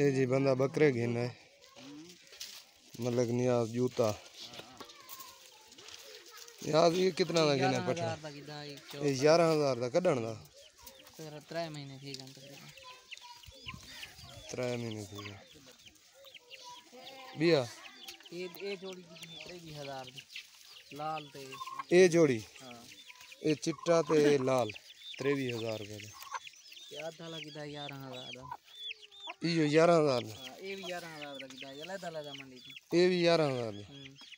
ये जी बंदा बकरे घेना है मतलब नियाज जूता नियाज ये कितना का घेना पठा ये 11,000 का कढ़न का 3 महीने थी गन तकरीबन 3 महीने थी बिया ये जोड़ी की 23,000 दी लाल ते ये जोड़ी हां ये चिट्टा ते लाल 23,000 रुपए दा ये आधा लगी दा 11,000 दा इयो 11,000 दा हां ये भी 11,000 लगी दा अलग मंडी थी ये भी 11,000 दा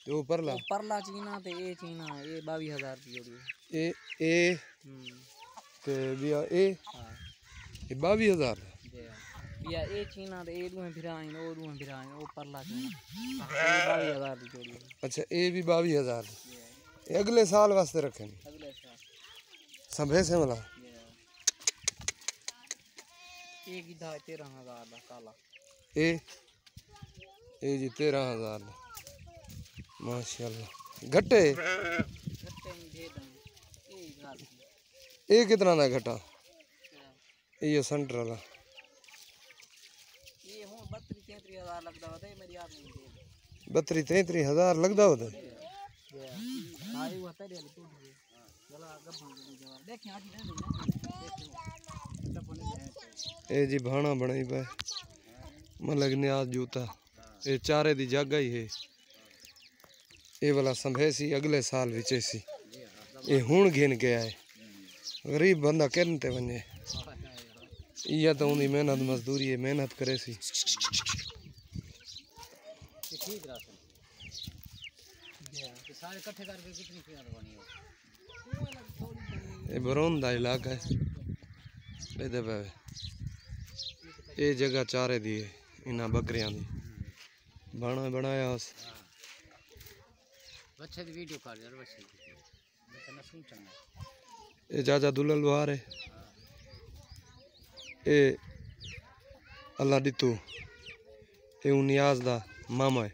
ते वो परला चीना ते ये चीना ये 22,000 की जोड़ी ए ते बिया ए हां ये 22,000 बिया ए चीना ते ए दुए फिराइन ओ परला चीना 22,000 की जोड़ी अच्छा ए भी 22,000 ये अगले साल वास्ते रखे अगले साल संभे से वाला एक ही था 13,000 दा काला ए जी 13,000 माशाल्लाह घटे नहीं दे दे ए कितना दा घटा ये सेंटर वाला ये हूं 32-33,000 लगदा होता है मेरी याद नहीं दे 32-33,000 लगदा होता आई हुआ तेरे वाली टूट गई चला गब्बन की जवाब देखें आज नहीं ए जी भाना बनाई पे मतलब नियाज जूता ये चारे दी जगह ही है ये वाला संभे सी अगले साल विचे सी ये हुण घेन गया है गरीब बंदा कहन ते वने या तो उनकी मेहनत मजदूरी है मेहनत करे सी ठीक रहा सारे इकट्ठे करके कितनी कीमत बनी हो ये बरोन दा इलाका है बेदे पे ये जगह चारे दी है इना बकरियां दी बाणा बनाया उस बच्चे दी वीडियो कर यार बच्चे ना सुन चंगा ये चाचा दुल्हल लोहार है ये अल्लाह दितू ये नियाज दा मामा है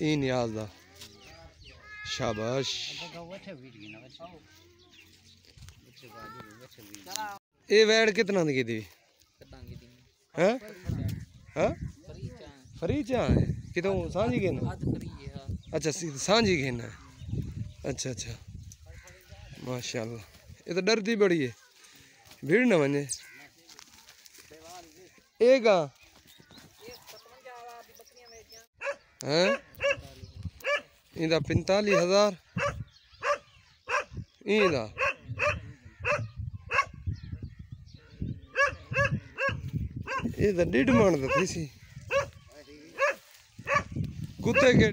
ये नियाज दा शाबाश ये वैड कितना दी थी हैं हाँ फ्री चा है कितों सांझी घेना अच्छा सांझी घेना है अच्छा अच्छा माशाल्लाह ये तो डरती बड़ी है भीड़ न वने एगा हैं इंदा 45,000 इंदा ये तो 1.5 मन थी सी कुत्ते के